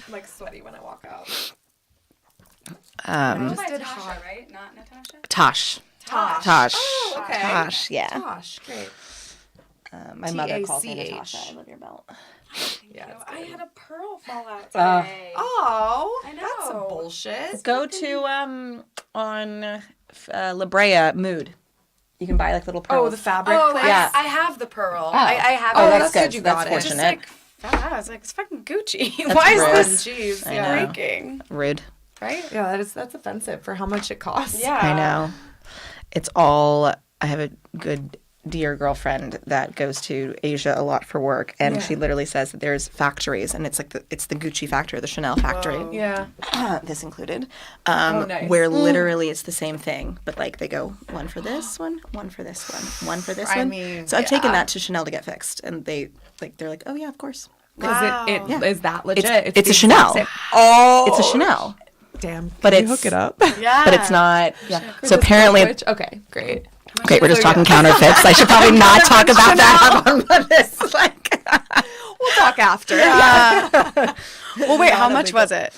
like sweaty when I walk out. I just did Natacha, right? Not Natacha? Tosh. Tosh. Oh, okay. Tosh, yeah. Tosh, great. My mother calls me T-A-C-H. Natasha. I love your belt. Yeah, it's I good. had a pearl fall out today. Oh, I know. that's some bullshit. Go to on La Brea Mood. You can buy like little pearls. Oh, the fabric Oh, place? Yeah. I have the pearl. Oh. I have Oh, it. that's good. good. You That's got it. Just fortunate. like fell out. I was like, it's fucking Gucci. That's Why rude. is this Jeez, I yeah. know. breaking? Rude. Right? Yeah, that's offensive for how much it costs. Yeah. I know. It's all. I have a good dear girlfriend that goes to Asia a lot for work, and she literally says that there's factories, and it's like it's the Gucci factory, the Chanel factory. Whoa. Yeah. This included, nice. where literally it's the same thing, but like they go one for this one for this one for this I one. mean, so I've yeah. taken that to Chanel to get fixed, and they're like, oh yeah, of course. Because is that legit? It's a the Chanel. exact same- Oh, It's a Chanel, damn. but Can you it's- hook it up. Yeah. but it's not. Yeah. Is So this apparently, language? Okay, great. great. We're just talking counterfeits. I should probably not talk about that on this. Like, We'll talk after. Well, wait, how much was it?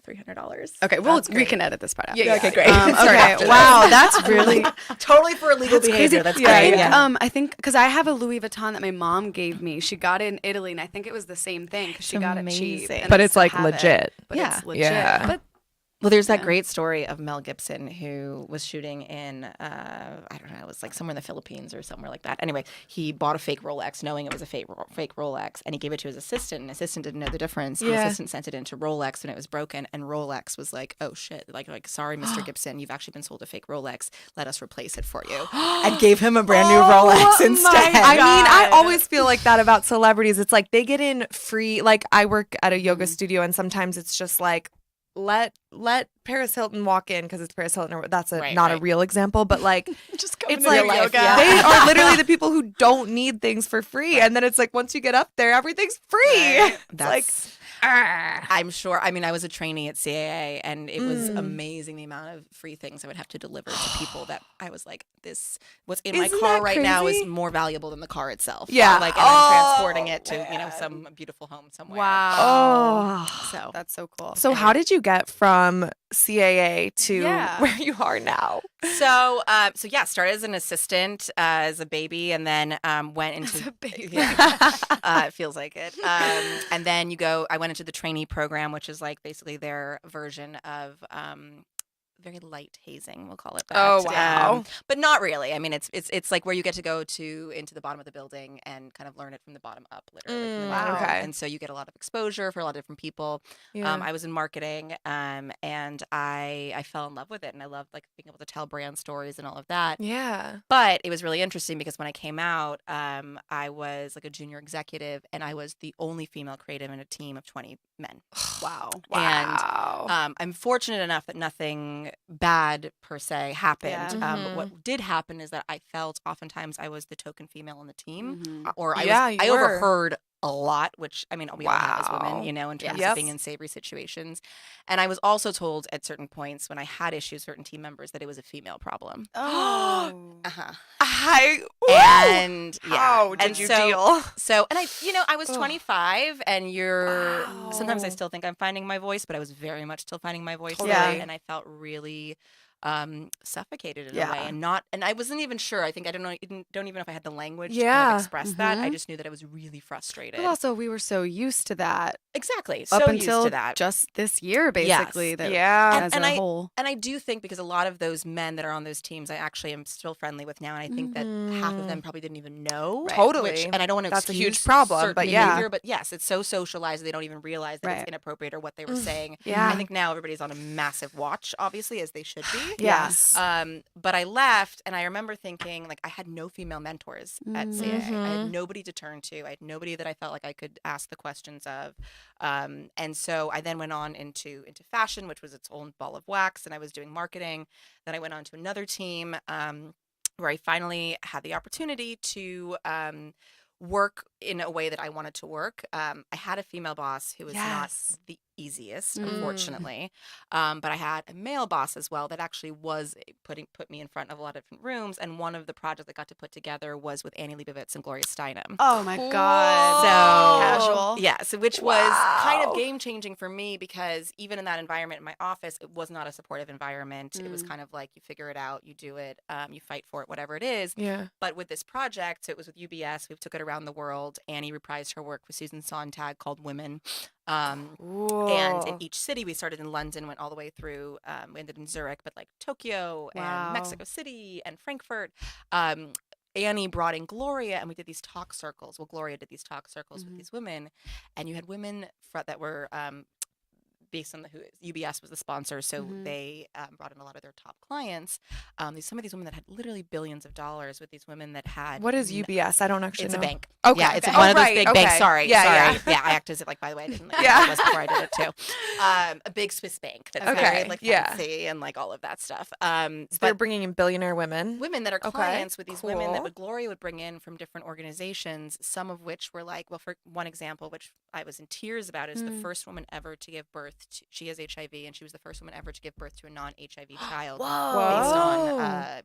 $300. Okay, well, we can edit this part out. Yeah, Okay, great. Okay, Sorry. wow, that's really Totally for illegal behavior. That's I great. think, I think because I have a Louis Vuitton that my mom gave me. She got it in Italy, and I think it was the same thing because she got it cheap. amazing. and But I it's still like have it. legit. But Yeah. it's legit. Yeah. But Well, there's that great story of Mel Gibson who was shooting in, I don't know, it was like somewhere in the Philippines or somewhere like that. Anyway, he bought a fake Rolex knowing it was a fake Rolex, and he gave it to his assistant, and the assistant didn't know the difference. The assistant sent it into Rolex, and it was broken, and Rolex was like, oh shit, like sorry, Mr. Gibson, you've actually been sold a fake Rolex. Let us replace it for you. And gave him a brand new Rolex instead. I mean, I always feel like that about celebrities. It's like they get in free. Like I work at a yoga studio, and sometimes it's just like let Paris Hilton walk in because it's Paris Hilton. Or that's not a real example, but like just go it's into like real life, they are literally the people who don't need things for free, and then it's like once you get up there, everything's free. It's like. I'm sure. I mean, I was a trainee at CAA, and it was amazing the amount of free things I would have to deliver to people that I was like, this, what's in my Isn't car that right now is crazy? more valuable than the car itself. Yeah. Like, and I'm transporting it to, some beautiful home somewhere. Wow. Oh. So That's so cool. So how did you get from CAA to Yeah. where you are now? So yeah, started as an assistant as a baby, and then went into As a baby. Yeah. It feels like it. And then I went into the trainee program, which is like basically their version of very light hazing, we'll call it that. Oh, wow. But not really. I mean, it's like where you get to go into the bottom of the building and kind of learn it from the bottom up, literally. From the bottom up. okay. And so you get a lot of exposure for a lot of different people. Yeah. I was in marketing, and I fell in love with it, and I loved like being able to tell brand stories and all of that. Yeah. But it was really interesting because when I came out, I was like a junior executive, and I was the only female creative in a team of 20 men. wow. And I'm fortunate enough that nothing bad per se happened. Yeah. But what did happen is that I felt oftentimes I was the token female on the team, Mhm. or I you were. overheard a lot, which I mean we all have as women, in terms Yep. of being in savory situations. And I was also told at certain points when I had issues, certain team members, that it was a female problem. Oh. Uh-huh. And yeah. how did And you so- deal? So, and I was 25, and sometimes I Wow. still think I'm finding my voice, but I was very much still finding my voice. Totally. then, and I felt really suffocated in a way, and I wasn't even sure. I think I don't even know if I had the language to kind Yeah. of express that. I just knew that I was really frustrated. But also, we were so used to that Exactly. up So until used to that. just this year, basically. Yes. That Yeah. as And a whole. And I do think because a lot of those men that are on those teams, I actually am still friendly with now, and I think that half of them probably didn't even know. Right. Totally. And I don't want to That's a huge excuse problem, certain but yeah. behavior, but yes, it's so socialized they don't even realize that Right. it's inappropriate or what they were saying. Yeah. I think now everybody's on a massive watch, obviously, as they should be. Yes. But I left, and I remember thinking, like, I had no female mentors at CAA. I had nobody to turn to. I had nobody that I felt like I could ask the questions of. And so I then went on into fashion, which was its own ball of wax, and I was doing marketing. Then I went on to another team where I finally had the opportunity to work in a way that I wanted to work. I had a female boss who was not the easiest, unfortunately. But I had a male boss as well that actually was put me in front of a lot of different rooms. And one of the projects I got to put together was with Annie Leibovitz and Gloria Steinem. Oh my God. So casual. Yes, which was kind of game changing for me because even in that environment in my office, it was not a supportive environment. It was kind of like you figure it out, you do it, you fight for it, whatever it is. Yeah. But with this project, it was with UBS. We took it around the world. Annie reprised her work with Susan Sontag called Women. And in each city, we started in London, went all the way through, we ended in Zurich, but like Tokyo and Mexico City and Frankfurt. Annie brought in Gloria, and we did these talk circles. Well, Gloria did these talk circles with these women, and you had women that were based on UBS was the sponsor, so they brought in a lot of their top clients. Some of these women that had literally billions of dollars with these women that had. What is UBS? I don't actually know. It's a bank. Okay. Yeah, it's one of those big banks. Sorry. Yeah. Yeah, I act as if, like, by the way, I didn't know what it was before I did it too. A big Swiss bank that's very like fancy and like all of that stuff. So they're bringing in billionaire women. Women that are clients with these women that Gloria would bring in from different organizations, some of which were like, well, for one example, which I was in tears about, is the first woman ever to give birth to, she has HIV, and she was the first woman ever to give birth to a non-HIV child.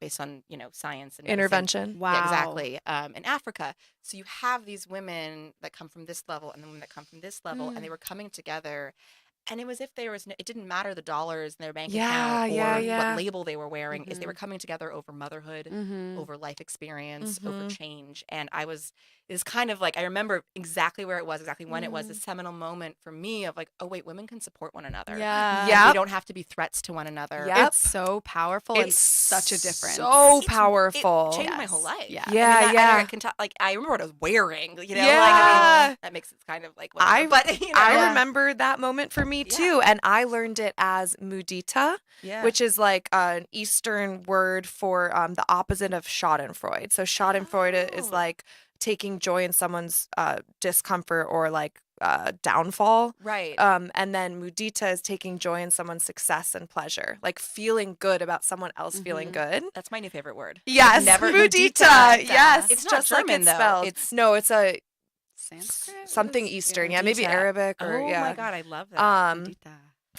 Based on science and intervention. Wow. Yeah, exactly. In Africa. So you have these women that come from this level and the women that come from this level, and they were coming together. And it was if there was it didn't matter the dollars in their bank account or what label they were wearing, is they were coming together over motherhood, over life experience, over change. And it's kind of like, I remember exactly where it was, exactly when it was, a seminal moment for me of like, oh wait, women can support one another. Yeah. We don't have to be threats to one another. It's so powerful. It's such a difference. So powerful. It changed my whole life. Yeah. I remember what I was wearing, that makes it kind of like whatever. I remember that moment for me too, and I learned it as Mudita, which is like an Eastern word for the opposite of Schadenfreude. So Schadenfreude is like taking joy in someone's discomfort or like downfall, right? And then Mudita is taking joy in someone's success and pleasure, like feeling good about someone else feeling good. That's my new favorite word. Yes, never Mudita. Yes, it's not just German, like it's spelled. It's a Sanskrit? something Eastern, maybe Arabic or my God, I love that.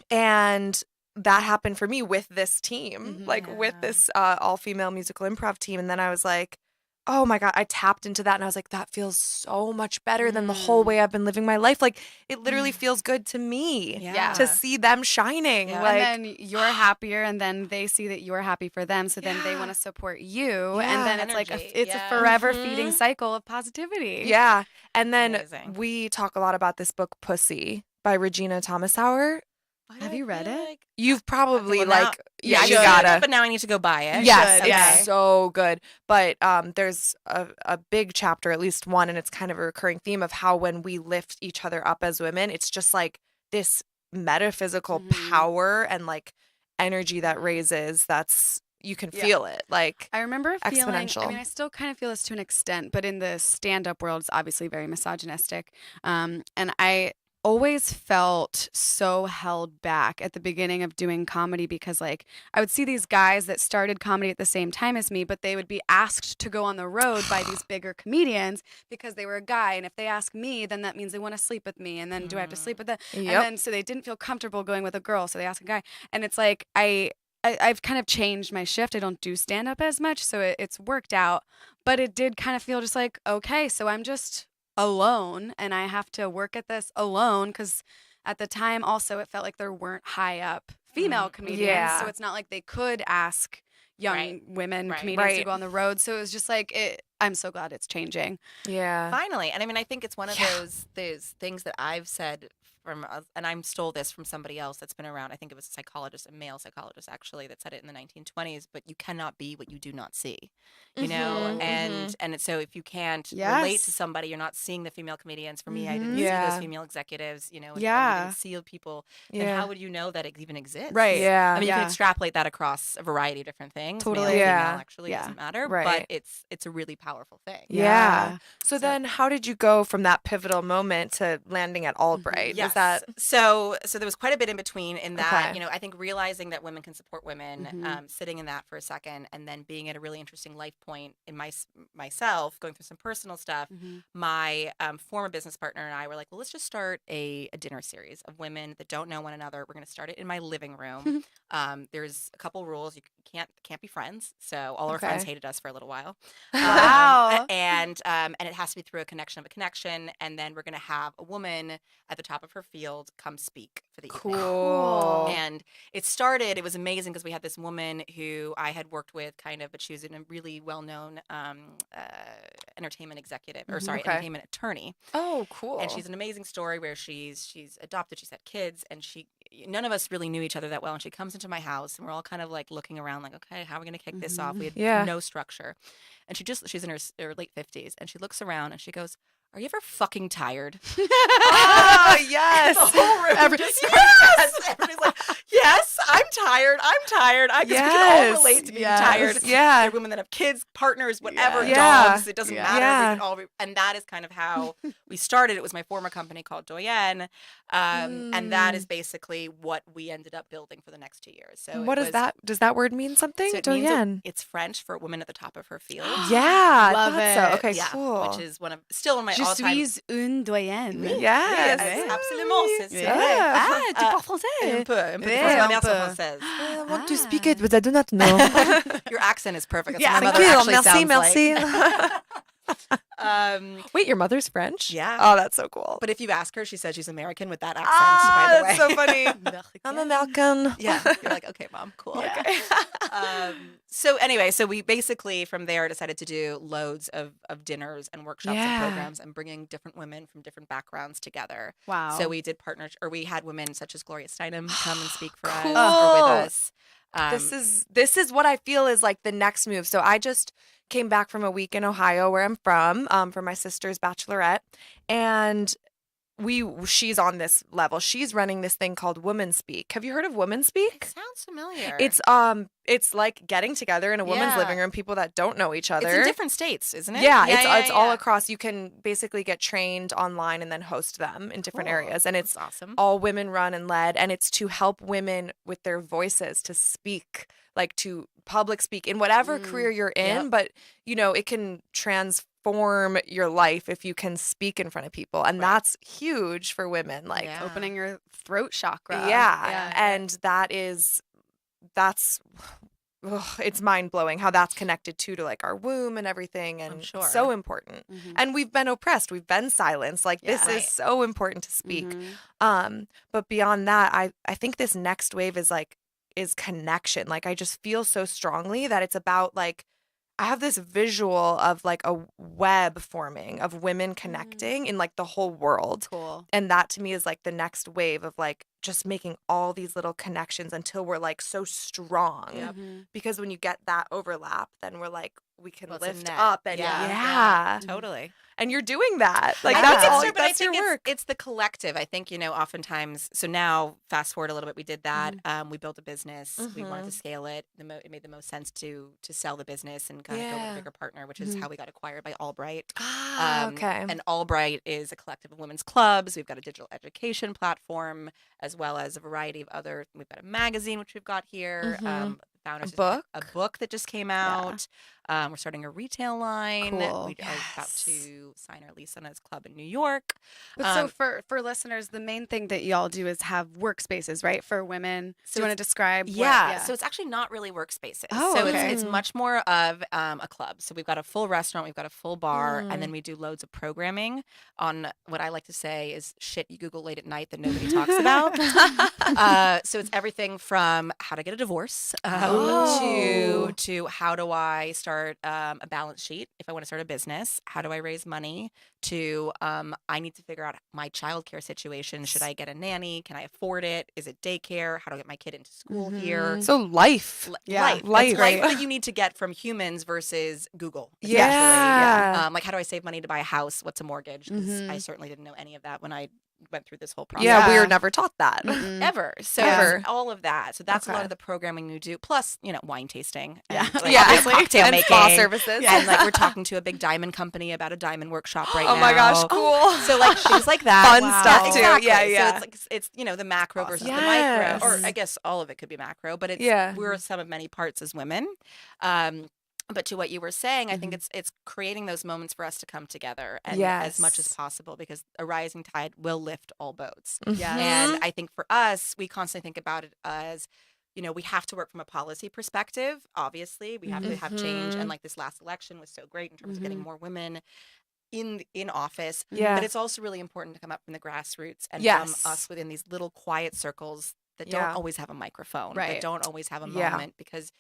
And that happened for me with this team, with this all-female musical improv team, and then I was like, oh my God, I tapped into that and I was like, that feels so much better than the whole way I've been living my life. Like, it literally feels good to me to see them shining. Yeah. Like, and then you're happier, and then they see that you're happy for them, so then they want to support you. And then it's like it's a forever feeding cycle of positivity. Yeah. And then Amazing. we talk a lot about this book, Pussy, by Regina Thomasauer. Have you read it? You've probably you gotta. But now I need to go buy it. Yes, Okay. it's so good. But there's a big chapter, at least one, and it's kind of a recurring theme of how when we lift each other up as women, it's just like this metaphysical power and like energy that raises. You can feel it. Like, I remember feeling, exponential. I still kind of feel this to an extent, but in the stand-up world, it's obviously very misogynistic. And I always felt so held back at the beginning of doing comedy because, like, I would see these guys that started comedy at the same time as me, but they would be asked to go on the road by these bigger comedians because they were a guy. And if they ask me, then that means they want to sleep with me. And then do I have to sleep with them? And then so they didn't feel comfortable going with a girl, so they ask a guy. And it's like, I've kind of changed my shift. I don't do stand-up as much, so it's worked out. But it did kind of feel just like, okay, so I'm just alone and I have to work at this alone, because at the time also it felt like there weren't high up female comedians, so it's not like they could ask young women comedians to go on the road. So it was just like, I'm so glad it's changing. Finally. And I mean, I think it's one of those things that I've said and I stole this from somebody else that's been around. I think it was a male psychologist actually, that said it in the 1920s, but you cannot be what you do not see, and so if you can't relate to somebody, you're not seeing the female comedians. For me, I didn't see those female executives, and I didn't see people, then how would you know that it even exists? Right. Yeah. I mean, you can extrapolate that across a variety of different things. Totally. Male, female, actually, doesn't matter, but it's a really powerful thing. So then how did you go from that pivotal moment to landing at AllBright? Is that? So there was quite a bit in between in that, Okay. I think realizing that women can support women, Mm-hmm. sitting in that for a second, and then being at a really interesting life point in myself, going through some personal stuff. Mm-hmm. My former business partner and I were like, well, let's just start a dinner series of women that don't know one another. We're going to start it in my living room. There's a couple rules. You can't be friends. So all our friends hated us for a little while. Wow. And it has to be through a connection of a connection. And then we're going to have a woman at the top of her field come speak for the evening. Cool. And it was amazing because we had this woman who I had worked with but she was a really well-known entertainment executive, entertainment attorney. Oh, cool. And she's an amazing story where she's adopted, she's had kids, and none of us really knew each other that well. And she comes into my house and we're all kind of like looking around like, okay, how are we going to kick this off? We had no structure. And she's in her late 50s and she looks around and she goes, are you ever fucking tired? Oh, yes. The whole room yes! Everybody's like, yes, I'm tired. I guess we can all relate to being tired. Yeah. There are women that have kids, partners, whatever, Yeah. dogs. It doesn't matter. We can all and that is kind of how we started. It was my former company called Doyen. And that is basically what we ended up building for the next 2 years. So what is that? Does that word mean something? So it means it's French for woman at the top of her field. Yeah. Love I it. thought so. Okay, Yeah, cool. which is still one of my Je all-time. suis une doyenne. Yes. Absolument. C'est Yeah. vrai. Ah, tu parles français. Un peu Oui, parce que ma un mère peu. est française. I want to speak it, but I do not know. Your accent is perfect. That's Yeah, what my Thank mother you. actually Merci, sounds merci. Wait, your mother's French? Yeah. Oh, that's so cool. But if you ask her, she says she's American with that accent, by the way. That's so funny. I'm American. Yeah. You're like, okay, Mom, cool. Yeah. Okay. So we basically from there decided to do loads of dinners and workshops and programs and bringing different women from different backgrounds together. Wow. So we did we had women such as Gloria Steinem come and speak for Cool. us or with us. This is what I feel is like the next move. So I just came back from a week in Ohio where I'm from for my sister's bachelorette, and she's on this level. She's running this thing called Women Speak. Have you heard of Women Speak? It sounds familiar. It's like getting together in a woman's living room, people that don't know each other. It's in different states, isn't it? Yeah, it's all across. You can basically get trained online and then host them in different areas. And it's awesome. All women run and led. And it's to help women with their voices to speak, like to public speak in whatever career you're in. Yep. But, it can transform your life if you can speak in front of people. And that's huge for women. Like opening your throat chakra. Yeah. And it's mind blowing how that's connected to like our womb and everything, and so important. And we've been oppressed, we've been silenced. Like this is so important to speak. But beyond that, I think this next wave is connection. Like I just feel so strongly that it's about like I have this visual of like a web forming of women connecting in like the whole world. Cool. And that to me is like the next wave of like just making all these little connections until we're like so strong. Yep. Because when you get that overlap, then we're like, we can lift net. up and Totally. And you're doing that. Like I that's think all. it's true, but I That's your think work. it's the collective. I think oftentimes. So now, fast forward a little bit, we did that. We built a business. We wanted to scale it. It made the most sense to sell the business and kind of go with a bigger partner, which is how we got acquired by AllBright. Okay. And AllBright is a collective of women's clubs. We've got a digital education platform, as well as a variety of other. We've got a magazine, which we've got here. Founders a book that just came out. We're starting a retail line. Cool. We are about to sign our lease on his club in New York. But so for listeners, the main thing that y'all do is have workspaces, right, for women. Do you want to describe? So it's actually not really workspaces. Oh, so okay. it's much more of a club. So we've got a full restaurant, we've got a full bar, and then we do loads of programming on what I like to say is shit you Google late at night that nobody talks about. So it's everything from how to get a divorce to how do I start a balance sheet if I want to start a business, how do I raise money, to I need to figure out my childcare situation. Should I get a nanny? Can I afford it? Is it daycare? How do I get my kid into school here? So life. Life. Life. It's life that you need to get from humans versus Google. Yeah. Like how do I save money to buy a house? What's a mortgage? Because I certainly didn't know any of that when I went through this whole process. Yeah, we were never taught that. Ever. So all of that. So that's a lot of the programming we do. Plus, wine tasting. And cocktail and making. spa services. And like we're talking to a big diamond company about a diamond workshop right now. Oh my gosh, cool. So like things like that. Fun stuff too. Exactly. Yeah. So it's the macro versus the micro. Or I guess all of it could be macro, but we're some of many parts as women. But to what you were saying, I think it's creating those moments for us to come together and as much as possible, because a rising tide will lift all boats. And I think for us, we constantly think about it as, we have to work from a policy perspective. Obviously, we have to have change. And like this last election was so great in terms of getting more women in office. But it's also really important to come up from the grassroots and from us within these little quiet circles that don't always have a microphone, that don't always have a moment, because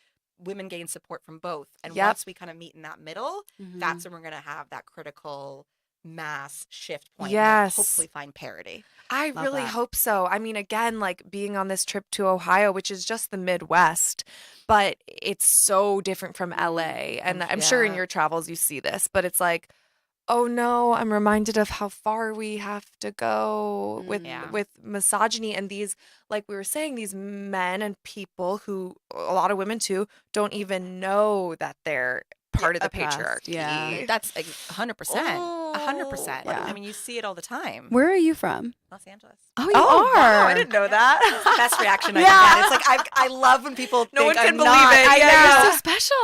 women gain support from both. And once we kind of meet in that middle, that's when we're going to have that critical mass shift point. And hopefully find parity. I really hope so. I mean, again, like being on this trip to Ohio, which is just the Midwest, but it's so different from LA. And I'm sure in your travels you see this, but it's like, oh no, I'm reminded of how far we have to go with misogyny and these, like we were saying, these men and people who, a lot of women too, don't even know that they're part of the patriarchy. Yeah, that's 100%. 100%. I mean, you see it all the time. Where are you from? Los Angeles. Oh, you are. Wow, I didn't know that. That's the best reaction I get. It's like I love when people no think one can I'm believe not. it. You're so special.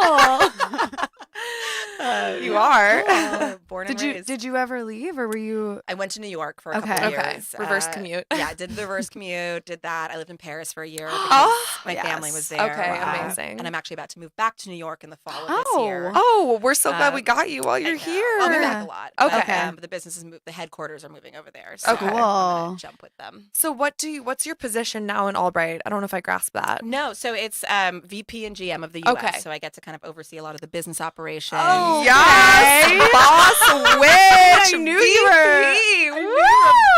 You are. Cool. Born and raised. Did you ever leave, or were you? I went to New York for a couple of years. Reverse commute. Yeah, did the reverse commute. Did that. I lived in Paris for a year because my family was there. Okay, amazing. And I'm actually about to move back to New York in the fall of this year. Oh, we're so glad we got you while you're here. I'll be back a lot. Okay. But the business is the headquarters are moving over there. So okay. I'm gonna jump with them. So what's your position now in AllBright? I don't know if I grasp that. No, so it's VP and GM of the US. Okay. So I get to kind of oversee a lot of the business operations. Oh, yes. Boss witch. I knew you were a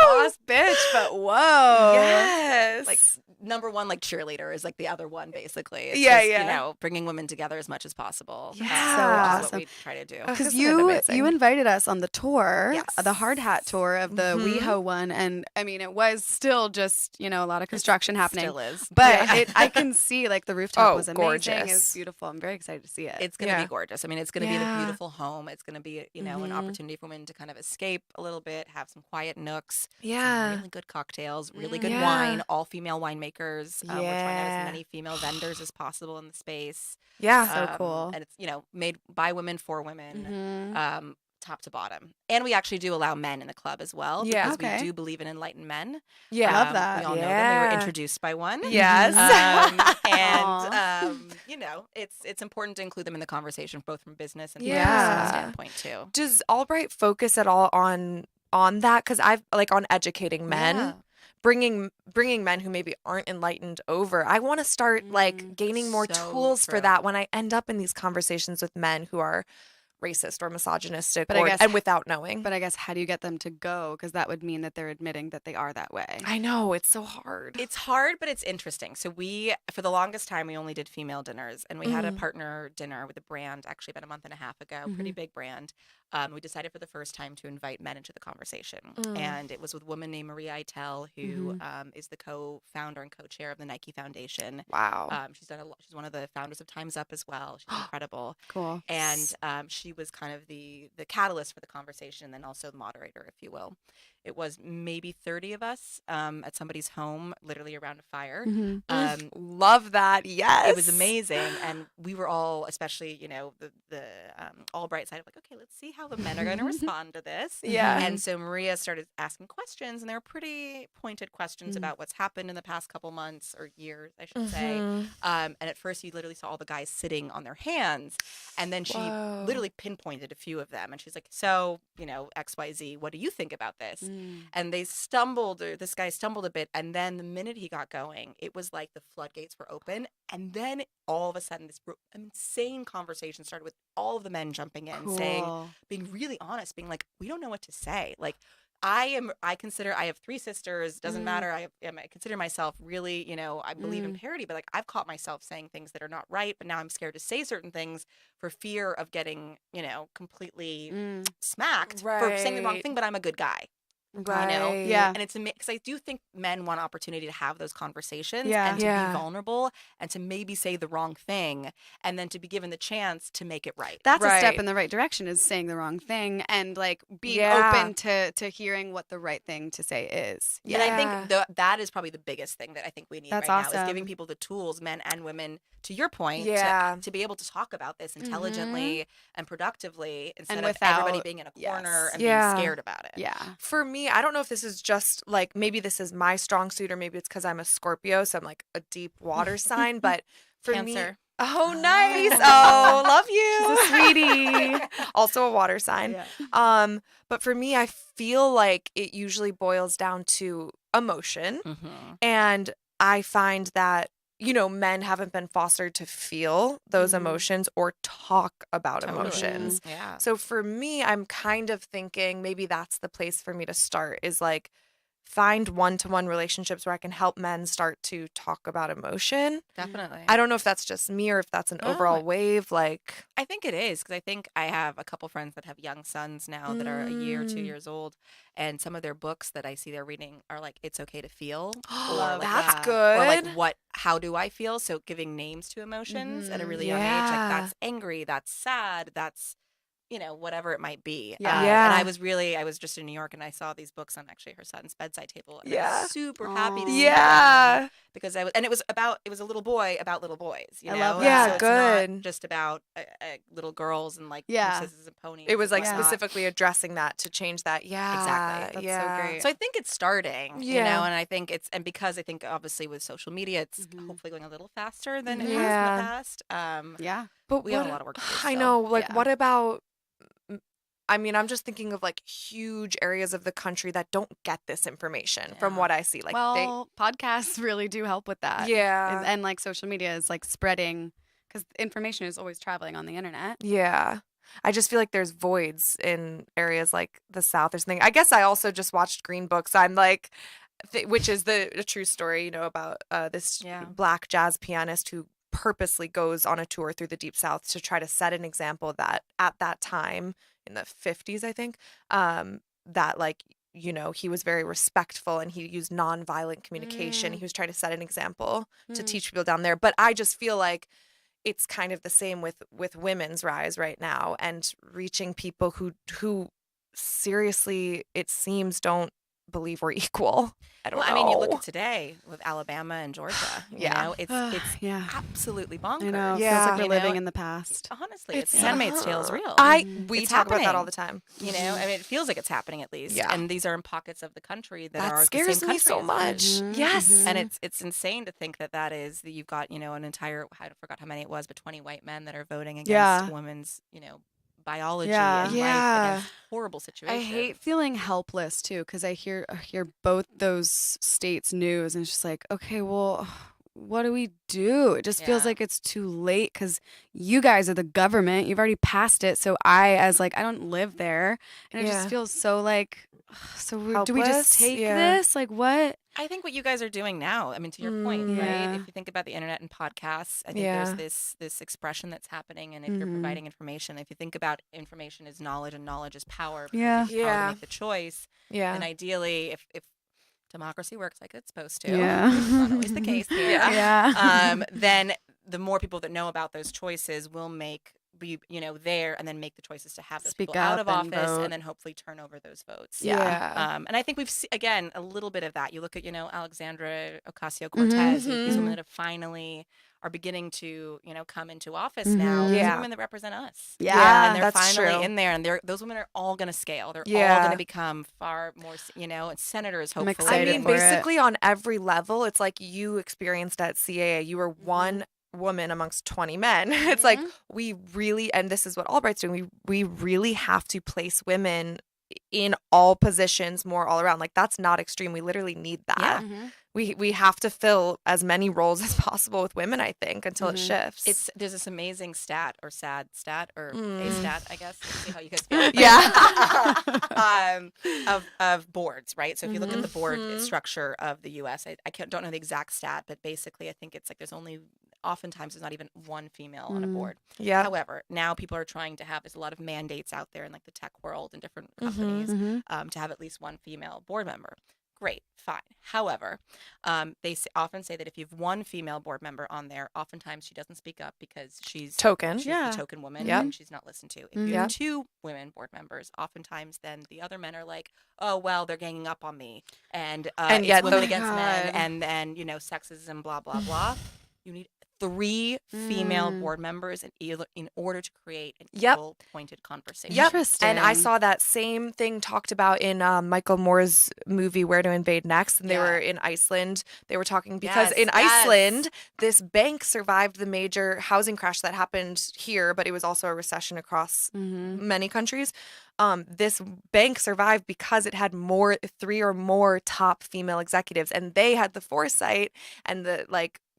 boss bitch, but whoa. Yes. Like number one, like cheerleader is like the other one, basically. It's just, bringing women together as much as possible. Yeah. So awesome. That's what we try to do. Because you invited us on the tour, the hard hat tour of the WeHo one, and I mean it was still just a lot of construction happening. Still is, but I can see like the rooftop was amazing. Gorgeous. It was beautiful. I'm very excited to see it. It's going to be gorgeous. I mean, it's going to be the beautiful home. It's going to be an opportunity for women to kind of escape a little bit, have some quiet nooks, some really good cocktails, really good wine, all female winemakers. We're trying to have as many female vendors as possible in the space. Yeah, so cool. And it's made by women for women, top to bottom. And we actually do allow men in the club as well. Yeah, because we do believe in enlightened men. Yeah, I love that. We all know them. We were introduced by one. Yes. It's important to include them in the conversation, both from business and from a personal standpoint too. Does AllBright focus at all on that? Because I've on educating men. Yeah. Bringing men who maybe aren't enlightened over. I want to start gaining more tools for that when I end up in these conversations with men who are racist or misogynistic and without knowing. But I guess how do you get them to go? Because that would mean that they're admitting that they are that way. I know. It's so hard. It's hard, but it's interesting. So for the longest time, we only did female dinners. And we had a partner dinner with a brand actually about a month and a half ago, pretty big brand. We decided for the first time to invite men into the conversation. And it was with a woman named Maria Eitel, who is the co-founder and co-chair of the Nike Foundation. Wow. She's done she's one of the founders of Time's Up as well. She's incredible. Cool. And she was kind of the catalyst for the conversation, and then also the moderator, if you will. It was maybe 30 of us at somebody's home, literally around a fire. Love that. Yes. It was amazing. And we were all, especially, the AllBright side of okay, let's see how the men are going to respond to this. Yeah. And so Maria started asking questions, and they were pretty pointed questions about what's happened in the past couple months or years, I should say. And at first you literally saw all the guys sitting on their hands. And then she literally pinpointed a few of them. And she's like, so, XYZ, what do you think about this? And this guy stumbled a bit. And then the minute he got going, it was like the floodgates were open. And then all of a sudden, this insane conversation started with all of the men jumping in, being really honest, being like, we don't know what to say. Like, I have 3 sisters. Doesn't matter. I consider myself really, I believe in parity, but I've caught myself saying things that are not right. But now I'm scared to say certain things for fear of getting, completely smacked for saying the wrong thing. But I'm a good guy. Right. You know? Yeah. And it's because I do think men want opportunity to have those conversations Yeah. and to be vulnerable and to maybe say the wrong thing and then to be given the chance to make it right. That's a step Right. in the right direction, is saying the wrong thing and like being Yeah. open to hearing what the right thing to say is. And I think that is probably the biggest thing that I think we need That's right now, is awesome. giving people the tools, men and women, to your point, Yeah. to be able to talk about this intelligently and productively instead And of everybody without- being in a corner yes. and Yeah. being scared about it. Yeah. For me, I don't know if this is just like, maybe this is my strong suit, or maybe it's because I'm a Scorpio, so I'm like a deep water sign. But for me, Cancer. oh, nice. Oh, love you. She's a sweetie. Also a water sign. Yeah. But for me, I feel like it usually boils down to emotion. And I find that, you know, men haven't been fostered to feel those emotions or talk about emotions. Yeah. So for me, I'm kind of thinking maybe that's the place for me to start, is like find one-to-one relationships where I can help men start to talk about emotion. Definitely. I don't know if that's just me or if that's an overall wave. Like, I think it is, because I think I have a couple friends that have young sons now that are a year, 2 years old, and some of their books that I see they're reading are like "It's Okay to Feel," or like that's good. or like how do I feel? So giving names to emotions at a really young age, like that's angry, that's sad, that's, you know, whatever it might be. Yeah. Yeah. And I was just in New York and I saw these books on actually her son's bedside table. And I was super happy to see them, Yeah. because it was a little boy about little boys, you I know? love And that. so Yeah, it's good. not just about little girls and like Yeah. princesses and ponies. It was like and whatnot. specifically addressing that to change that. Yeah. Exactly. That's so great. So I think it's starting, you Yeah. know, and I think because I think obviously with social media, it's hopefully going a little faster than it has in Yeah. the past. Yeah. But We have a lot of work to do I still. know. Like, Yeah. what about? I mean, I'm just thinking of like huge areas of the country that don't get this information from what I see. Like, podcasts really do help with that. Yeah. And like social media is like spreading, because information is always traveling on the internet. Yeah. I just feel like there's voids in areas like the South or something. I guess I also just watched Green Book, so I'm like, which is a true story, you know, about this black jazz pianist who purposely goes on a tour through the Deep South to try to set an example that at that time in the 50s, I think, that like, you know, he was very respectful and he used nonviolent communication. He was trying to set an example to teach people down there. But I just feel like it's kind of the same with women's rise right now and reaching people who seriously, it seems, don't believe we're equal. I don't know. I mean, you look at today with Alabama and Georgia. You know, it's Yeah. absolutely bonkers. I know. Yeah. Feels like we're You living know? in the past. Honestly, it's Handmaid's Tale is real. We It's talk about that happening. all the time. You know, I mean, it feels like it's happening at least. Yeah. And these are in pockets of the country that That are scares the same me country so as much. ours. Yes. And it's insane to think that is that you've got, you know, an entire, I forgot how many it was, but 20 white men that are voting against women's, you know, biology and life against horrible situations. I hate feeling helpless too, because I hear both those states' news and it's just like, okay, well, what do we do? It just feels like it's too late because you guys are the government. You've already passed it. So I don't live there, and it just feels so like, do we just take this? Like what? I think what you guys are doing now, I mean, to your point, right? If you think about the internet and podcasts, I think there's this expression that's happening. And if you're providing information, if you think about information as knowledge and knowledge is power, power to make the choice, then ideally, if democracy works like it's supposed to, it's not always the case here, then the more people that know about those choices will be, you know, there and then make the choices to have those people out of office and then hopefully turn over those votes. And I think we've seen, again, a little bit of that. You look at, you know, Alexandra Ocasio-Cortez, these women that have finally are beginning to, you know, come into office now. These women that represent us. And they're that's finally true. in there, and those women are all going to scale. They're all going to become far more, you know, senators, hopefully. excited I mean, for it. basically on every level, it's like you experienced at CAA. You were one woman amongst 20 men. It's like we really, and this is what AllBright's doing, we really have to place women in all positions more all around. Like that's not extreme. We literally need that. We have to fill as many roles as possible with women, I think, until it shifts. There's this amazing stat or sad stat or a stat, I guess. Let's see how you guys feel. Of boards, right? So if you look at the board structure of the U.S., I don't know the exact stat, but basically I think it's like there's only oftentimes there's not even one female on a board. Yeah. However, now people are trying to have, there's a lot of mandates out there in like the tech world and different companies to have at least one female board member. Great, fine. However, they often say that if you have one female board member on there, oftentimes she doesn't speak up because she's token. She's the token woman and she's not listened to. If you have two women board members, oftentimes then the other men are like, oh, well, they're ganging up on me. And yet women against men and then, you know, sexism, blah, blah, blah. You need 3 female board members in order to create an equal pointed conversation. Interesting. And I saw that same thing talked about in Michael Moore's movie Where to Invade Next, and they were in Iceland. They were talking because in Iceland, this bank survived the major housing crash that happened here, but it was also a recession across many countries. This bank survived because it had 3 or more top female executives, and they had the foresight and the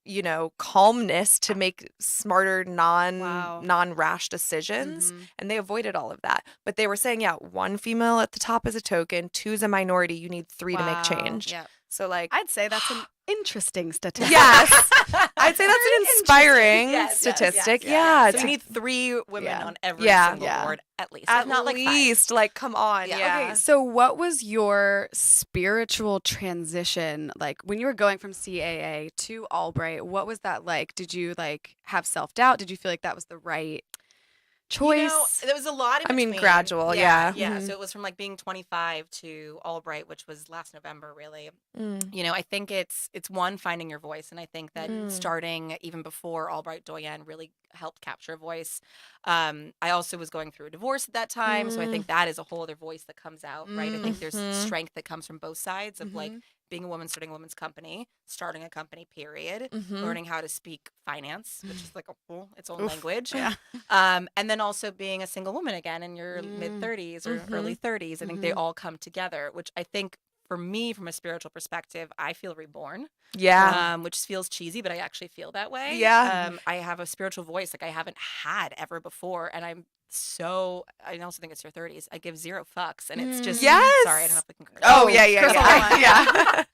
you know, calmness to make smarter, non-rash decisions. And they avoided all of that. But they were saying, 1 female at the top is a token, 2 is a minority, you need 3 to make change. Yeah. So like I'd say that's an interesting statistic. Yes. I'd say that's an inspiring statistic. Yeah. So you need 3 women on every single board at least. At not least, like 5. Come on. Okay, so what was your spiritual transition like when you were going from CAA to AllBright? What was that like? Did you like have self-doubt? Did you feel like that was the right choice? You know, there was a lot in between. Gradual, Yeah. So it was from like being 25 to AllBright, which was last November, really. You know, I think it's one, finding your voice. And I think that starting even before AllBright Doyen really helped capture a voice. I also was going through a divorce at that time. So I think that is a whole other voice that comes out, right? I think there's strength that comes from both sides of like being a woman, starting a woman's company, starting a company, period, learning how to speak finance, which is like its own language. And then also being a single woman again in your mid-30s or early 30s. I think they all come together, which I think for me, from a spiritual perspective, I feel reborn. Yeah. Which feels cheesy, but I actually feel that way. Yeah. I have a spiritual voice like I haven't had ever before. And I also think it's your 30s. I give 0 fucks. And it's just, sorry, I don't know if we can. Oh, yeah.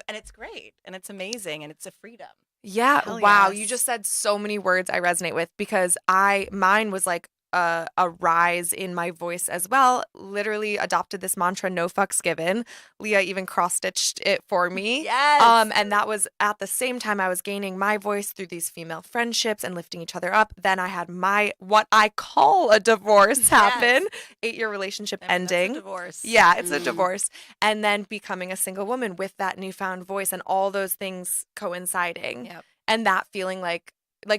And it's great. And it's amazing. And it's a freedom. Yeah. Hell Wow. yes. You just said so many words I resonate with because mine was like a rise in my voice as well. Literally adopted this mantra, no fucks given. Leah even cross-stitched it for me. Yes. And that was at the same time I was gaining my voice through these female friendships and lifting each other up. Then I had what I call a divorce happen. 8-year relationship ending. That's a divorce. Yeah, it's a divorce. And then becoming a single woman with that newfound voice and all those things coinciding. Yep. And that feeling like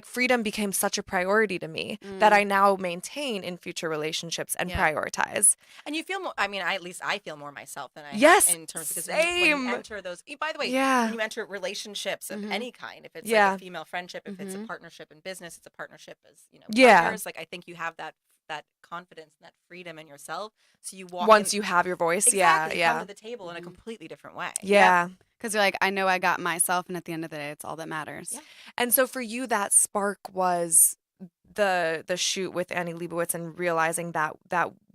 freedom became such a priority to me that I now maintain in future relationships and prioritize. And you feel more, I mean, at least I feel more myself than I Yes, have in terms of, because same. when you enter those, by the way, when you enter relationships of any kind, if it's like a female friendship, if it's a partnership in business, it's a partnership as, partners, like I think you have that confidence and that freedom in yourself. So you walk once you have your voice. Exactly, Yeah. come to the table in a completely different way. Yeah. Because you're like, I know I got myself, and at the end of the day, it's all that matters. Yeah. And so for you, that spark was the shoot with Annie Leibovitz and realizing that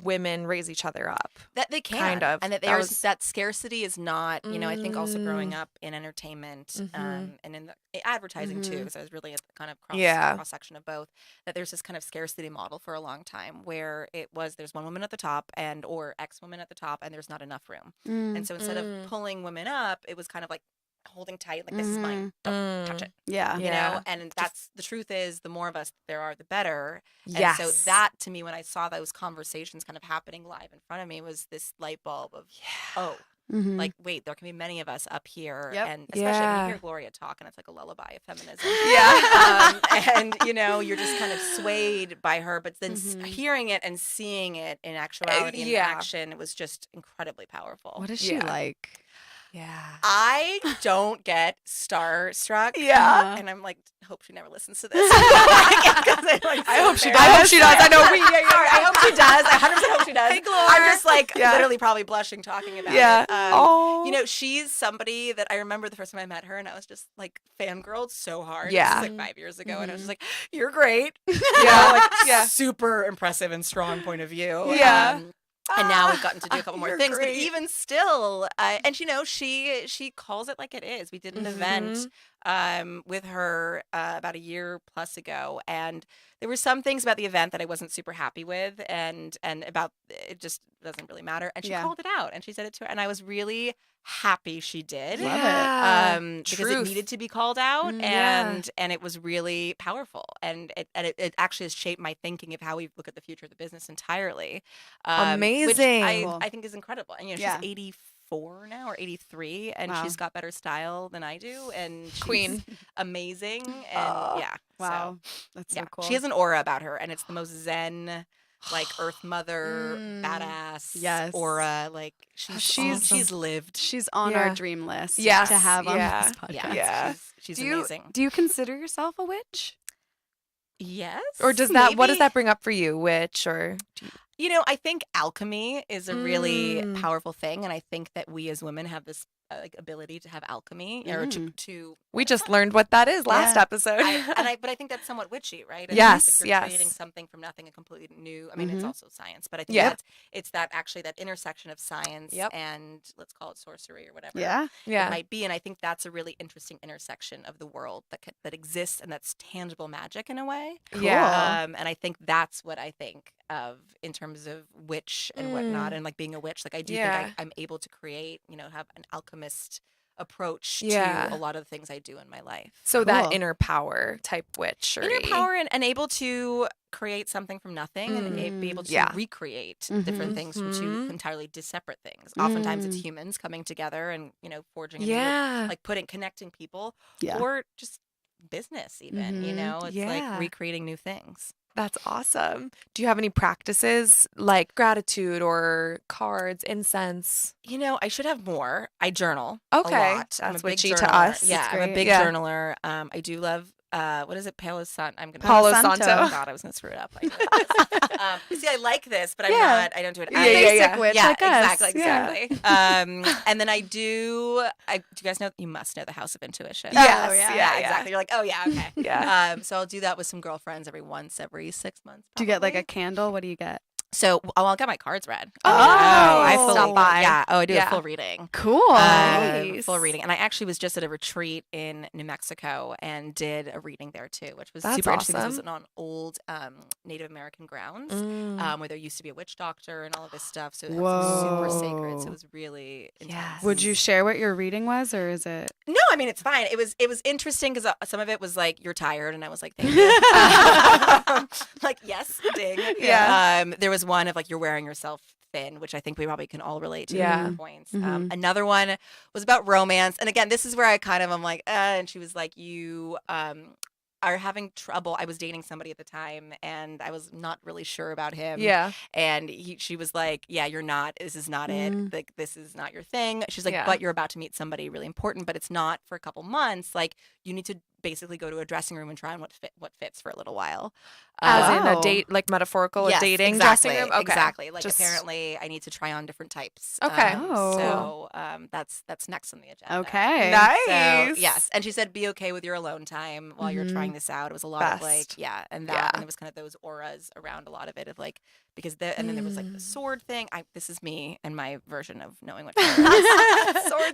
women raise each other up. That they can. Kind of. And that that scarcity is not, I think also growing up in entertainment and in the advertising too, because I was really at the kind of cross section of both, that there's this kind of scarcity model for a long time where there's one woman at the top or X woman at the top and there's not enough room. And so instead of pulling women up, it was kind of like holding tight, like this is mine, don't touch it. Yeah. You know, and that's the truth is the more of us there are, the better. Yes. And so that to me, when I saw those conversations kind of happening live in front of me, was this light bulb of, like, wait, there can be many of us up here. And especially when you hear Gloria talk and it's like a lullaby of feminism. And, you're just kind of swayed by her, but then hearing it and seeing it in actuality and in action, it was just incredibly powerful. What is she like? Yeah. I don't get starstruck. Yeah. And I'm like, hope she never listens to this. I hope she does. I hope she does. I know. I hope she does. I 100% hope she does. Hey, Gloria. I'm just like literally probably blushing talking about it. She's somebody that I remember the first time I met her and I was just like fangirled so hard. Yeah. This was like 5 years ago. And I was just like, you're great. Yeah. Super impressive and strong point of view. Yeah. And now we've gotten to do a couple more things, great. but even still, and she calls it like it is. We did an event with her about a year plus ago, and there were some things about the event that I wasn't super happy with, and about it just doesn't really matter. And she called it out, and she said it to her, and I was really happy she did. Love it. Because it needed to be called out, and it was really powerful, and it actually has shaped my thinking of how we look at the future of the business entirely. Amazing. Which I think is incredible. And she's 84 now or 83, and she's got better style than I do, and she's Queen. amazing. And Wow. That's so cool. She has an aura about her, and it's the most zen, like Earth Mother, badass aura. Like she's lived. She's on our dream list to have on this podcast. Yeah. She's amazing. Do you consider yourself a witch? Yes. Or does that? What does that bring up for you, witch? Or I think alchemy is a really powerful thing, and I think that we as women have this ability to have alchemy, or to. We just learned what that is last episode. But I think that's somewhat witchy, right? Yes, you're creating something from nothing, and completely new. I mean, it's also science, but I think it's that intersection of science and let's call it sorcery or whatever. It might be, and I think that's a really interesting intersection of the world that exists, and that's tangible magic in a way. Cool. And I think that's what I think of in terms of witch and whatnot, and like being a witch. Like I do think I'm able to create, have an alchemist approach to a lot of the things I do in my life. So that inner power type witch. Inner power and able to create something from nothing and be able to recreate different things from two entirely separate things. Oftentimes it's humans coming together and, forging connecting people or just business even, it's like recreating new things. That's awesome. Do you have any practices like gratitude or cards, incense? I should have more. I journal a Okay. lot. That's witchy to us. Yeah, I'm a big journaler. I do love, what is it? Palo Santo. Palo Santo. Oh, God, I was going to screw it up. See, I like this, but I don't do it. Basic witch like us. Exactly. And then do you guys know, you must know the House of Intuition. Yes. Exactly. You're like, oh yeah, okay. Yeah. So I'll do that with some girlfriends every 6 months. Do you get like a candle? What do you get? So I'll get my cards read. I stop by. Yeah. I do a full reading. Cool. Nice. Full reading. And I actually was just at a retreat in New Mexico and did a reading there too, which was super interesting. This was on old Native American grounds where there used to be a witch doctor and all of this stuff. So it was super sacred. So it was really intense. Yes. Would you share what your reading was, or is it? No, I mean, it's fine. It was interesting because some of it was like, you're tired. And I was like, thank you. Like, yes, ding. Yeah. There was one of like, you're wearing yourself thin, which I think we probably can all relate to at points. Another one was about romance. And again, this is where I kind of am like, and she was like, you are having trouble. I was dating somebody at the time and I was not really sure about him. Yeah. And she was like, yeah, you're not, this is not it. Like, this is not your thing. She's like, but you're about to meet somebody really important, but it's not for a couple months. Like, you need to basically go to a dressing room and try on what fits for a little while. As in a date, like metaphorical, a dating dressing room? Okay. Exactly. Like, apparently I need to try on different types. Okay. So that's next on the agenda. Okay. Nice. So, yes. And she said, be okay with your alone time while you're trying this out. It was a lot of like, and there was kind of those auras around a lot of it of like, because and then there was like the sword thing. This is me and my version of knowing what sword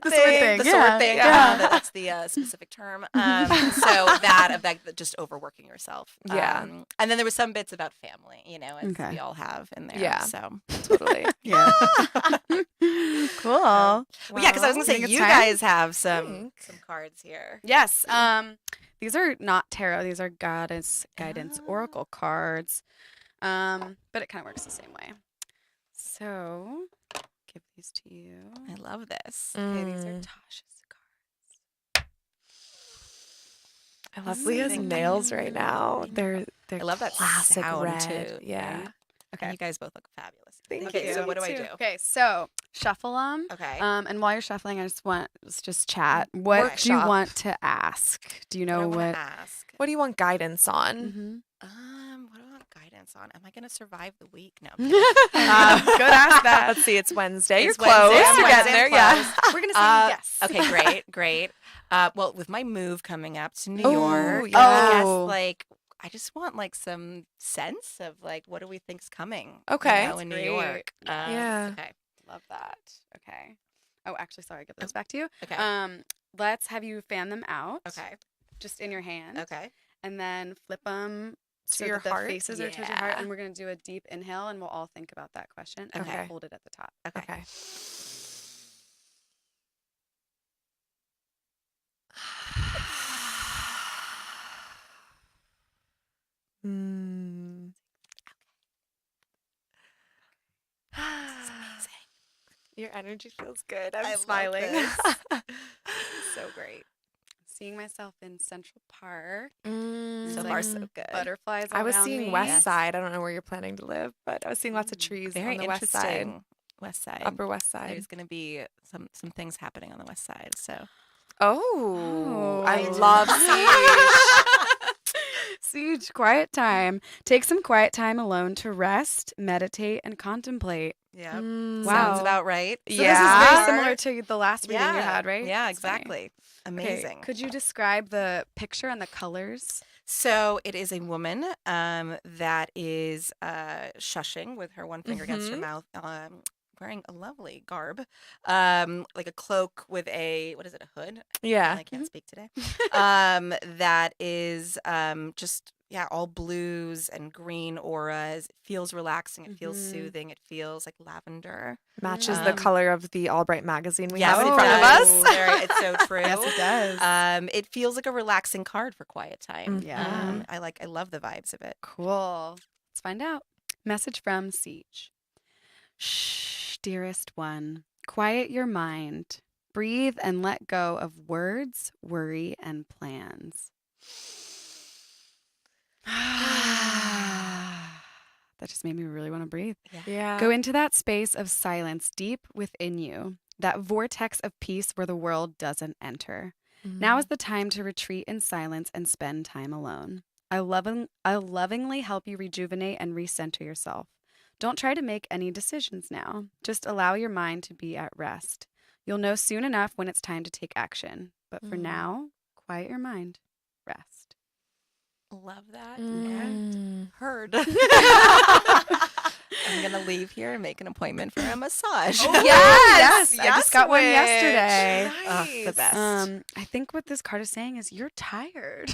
thing. The sword thing. That's the specific term. So that of like just overworking yourself. Yeah. And then there was some bits about family, as we all have in there. Yeah. So Totally. Yeah. Cool. Well, yeah, because I was gonna say you guys have some cards here. Yes. These are not tarot. These are guidance oracle cards. But it kind of works the same way. So, give these to you. I love this. Okay, these are Tasha's cards. I love Leah's nails right now. They're I love that classic sound red. too. Yeah. Okay. And you guys both look fabulous. Thank Okay, you. so what do I do? Okay, so shuffle them. Okay. And while you're shuffling, let's just chat. What do you want to ask? Do you know what? Ask? What do you want guidance on? What do I want guidance on? Am I going to survive the week? No. Good ask that. Let's see. It's Wednesday. You're close. Wednesday. You're getting there. Yeah. We're gonna say yes. Okay. Great. Well, with my move coming up to New York, yeah. I guess I just want like some sense of like what do we think's coming? Okay. In New York. Yeah. Okay. Love that. Okay. Oh, actually, sorry. Give those back to you. Okay. Let's have you fan them out. Okay. Just in your hand. Okay. And then flip them To your that heart? the faces are towards your heart. And we're going to do a deep inhale, and we'll all think about that question. And Okay. we'll hold it at the top. Okay. This is amazing. Your energy feels good. I'm I love smiling. this. So great. Seeing myself in Central Park. So far, so good. Butterflies all I was around seeing me. West Side. I don't know where you're planning to live, but I was seeing lots of trees Very on the West Side. interesting. West Side. Upper West Side. There's going to be some things happening on the West Side. So. Oh, I Oh. love Siege. Siege, quiet time. Take some quiet time alone to rest, meditate, and contemplate. Yeah. Wow. Sounds about right. So Yeah. this is very similar to the last reading you had, right? Yeah, That's funny. exactly. Okay, Amazing. could you describe the picture and the colors? So it is a woman that is shushing with her one finger against her mouth, wearing a lovely garb, like a cloak with a, what is it, a hood? Yeah. I can't speak today. That is just, all blues and green auras. It feels relaxing. It feels soothing. It feels like lavender. Matches the color of the AllBright magazine we Yes, have in it front of does. us. It's so true. Yes, it does. It feels like a relaxing card for quiet time. Yeah. I love the vibes of it. Cool. Let's find out. Message from Siege. Shh, dearest one. Quiet your mind. Breathe and let go of words, worry, and plans. That just made me really want to breathe. Yeah. Go into that space of silence deep within you, that vortex of peace where the world doesn't enter. Now is the time to retreat in silence and spend time alone. I'll lovingly help you rejuvenate and recenter yourself. Don't try to make any decisions now. Just allow your mind to be at rest. You'll know soon enough when it's time to take action. But for now, quiet your mind. Rest. Love that. And heard. I'm going to leave here and make an appointment for a massage. Oh, yes. I just got one witch. yesterday. Nice. The best. I think what this card is saying is you're tired.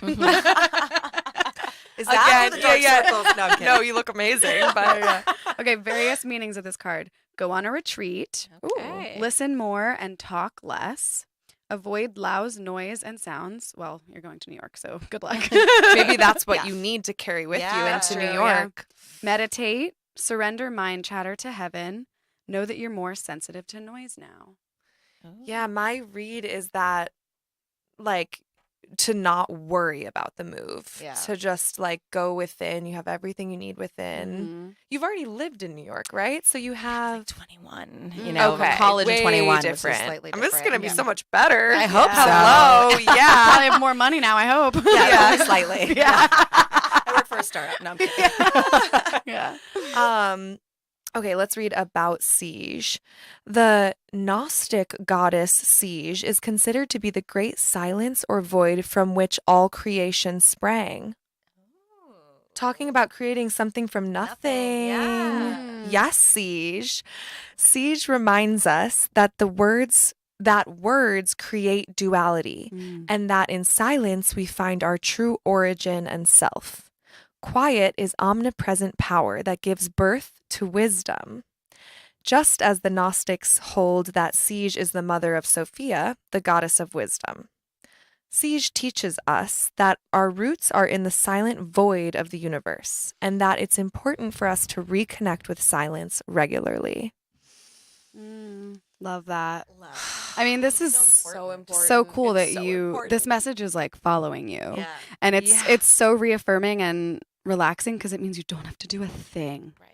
Is that Again, the dark circles? No, I'm kidding. No, you look amazing. But Okay, various meanings of this card. Go on a retreat. Okay. Listen more and talk less. Avoid loud noise and sounds. Well, you're going to New York, so good luck. maybe that's what you need to carry with you into true, New yeah. York. Meditate. Surrender mind chatter to heaven. Know that you're more sensitive to noise now. Yeah, my read is that, like, to not worry about the move. Yeah. So just, like, go within. You have everything you need within. You've already lived in New York, right? So you have... Like 21, you know, okay. college way at 21, different. which is slightly I'm different. just going to be so much better. I hope so. Hello. Yeah. Probably have more money now, I hope. Yeah, only slightly. Yeah. I work for a startup. No, I'm kidding. Yeah. Okay, let's read about Siege. The Gnostic goddess Siege is considered to be the great silence or void from which all creation sprang. Talking about creating something from nothing. Yeah. Yes, Siege. Siege reminds us that words create duality, and that in silence we find our true origin and self. Quiet is omnipresent power that gives birth to wisdom. Just as the Gnostics hold that Siege is the mother of Sophia, the goddess of wisdom. Siege teaches us that our roots are in the silent void of the universe, and that it's important for us to reconnect with silence regularly. Love that. Love. I mean, this is So important. so cool It's that so you important. this message is like following you. Yeah. And it's Yeah. it's so reaffirming and relaxing because it means you don't have to do a thing. Right.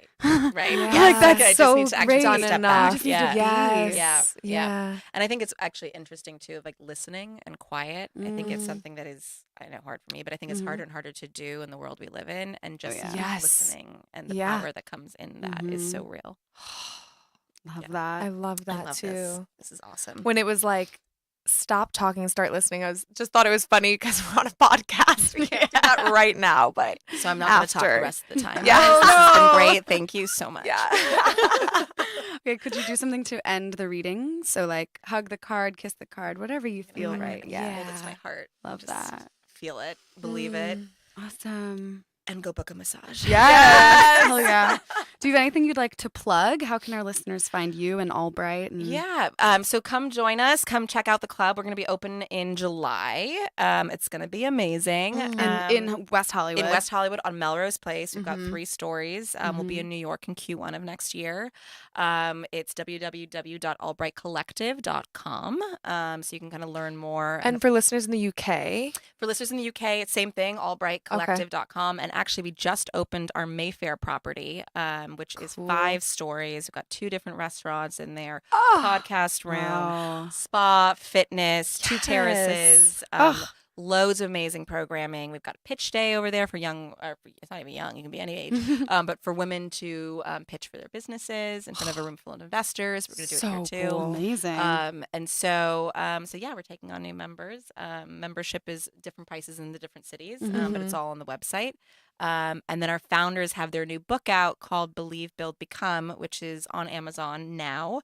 Right. Yeah. Like I that's just so need to actually great. take a step Done back. enough. You just need Yeah. to be. Yes. Yeah. And I think it's actually interesting too, of like listening and quiet. I think it's something that is, I know, hard for me, but I think it's harder and harder to do in the world we live in. And just yeah. Yes. listening and the Yeah. power that comes in that is so real. Love Yeah. that. I love that I love too. this. This is awesome. When it was like stop talking and start listening. I just thought it was funny because we're on a podcast. We can't do that right now, but so I'm not going to talk the rest of the time. Yeah, this has been great. Thank you so much. Yeah. Okay, could you do something to end the reading? So like hug the card, kiss the card, whatever you feel right. Yeah, that's my heart. Love that. Feel it, believe it. Awesome. And go book a massage. Yes. Hell yeah. Do you have anything you'd like to plug? How can our listeners find you and AllBright? Yeah. So come join us. Come check out the club. We're going to be open in July. It's going to be amazing. In West Hollywood. In West Hollywood on Melrose Place. We've got 3 stories. We'll be in New York in Q1 of next year. It's www.allbrightcollective.com. So you can kind of learn more. And for listeners in the UK? For listeners in the UK, it's same thing, allbrightcollective.com. And actually, we just opened our Mayfair property, which is 5 stories. We've got 2 different restaurants in there, podcast room, spa, fitness, 2 terraces, loads of amazing programming. We've got a pitch day over there for young, it's not even young, you can be any age, but for women to pitch for their businesses in front of a room full of investors. We're going to do it here too. Cool. Amazing. And so yeah, we're taking on new members. Membership is different prices in the different cities, but it's all on the website. And then our founders have their new book out called Believe, Build, Become, which is on Amazon now,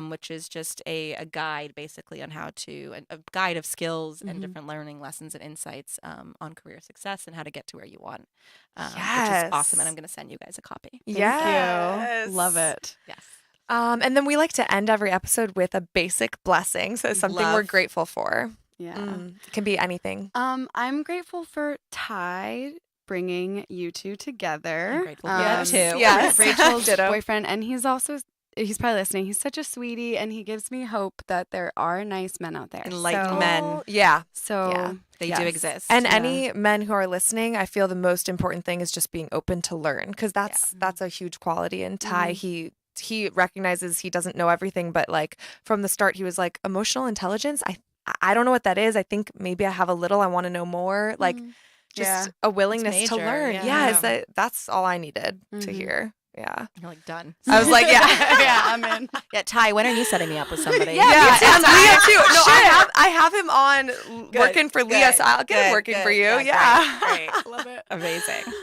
which is just a guide basically on how to, a guide of skills and different learning lessons and insights on career success and how to get to where you want, which is awesome. And I'm going to send you guys a copy. Thank you. Love it. Yes. And then we like to end every episode with a basic blessing. So something we're grateful for. Yeah. It can be anything. I'm grateful for Tach bringing you two together. I'm grateful for that too. Yes. Rachel's boyfriend, and he's probably listening. He's such a sweetie, and he gives me hope that there are nice men out there. Enlightened men. Yeah. So they do exist. And any men who are listening, I feel the most important thing is just being open to learn, because that's a huge quality. And Tach, he recognizes he doesn't know everything, but like from the start, he was like, emotional intelligence. I don't know what that is. I think maybe I have a little. I want to know more. Like. Just a willingness to learn. Yeah, that's all I needed to hear. Yeah. You're like, done. I was like, yeah. I'm in. Yeah, Tach, when are you setting me up with somebody? And Leah too. No, I have him on working for Leah, so I'll get him working for you. Yeah. Great. Love it. Amazing.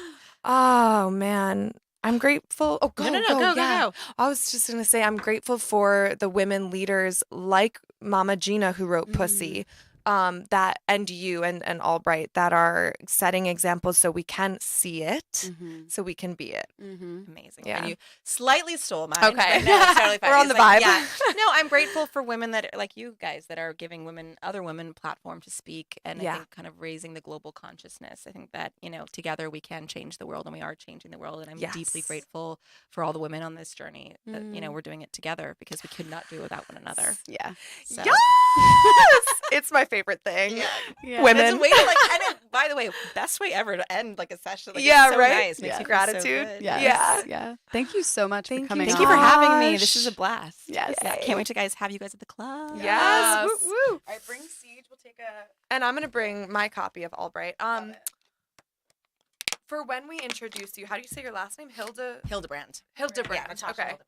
Oh, man. I'm grateful. Oh, go. Go. I was just going to say, I'm grateful for the women leaders like Mama Gina, who wrote Pussy. That and you and AllBright that are setting examples so we can see it, so we can be it. Amazing. Yeah. And you slightly stole mine. Okay. But no, it's totally fine. We're on the vibe. Yeah. No, I'm grateful for women that like you guys that are giving other women platform to speak, and I think kind of raising the global consciousness. I think that, together we can change the world, and we are changing the world. And I'm deeply grateful for all the women on this journey that, we're doing it together, because we could not do it without one another. Yeah. So. Yes! It's my favorite thing. Yeah. Women. It's a way to by the way, best way ever to end like a session. Like, yeah, it's so right. Nice. Makes you feel gratitude. So good. Yeah. Thank you so much for coming. Thank you for having me. This is a blast. Yes. Yeah. Can't wait to have you guys at the club. Yes. Woo, woo. All right, bring Siege. We'll take and I'm gonna bring my copy of AllBright. For when we introduce you, how do you say your last name? Hildebrand. Hildebrand. Yeah, Natacha okay. Hildebrand.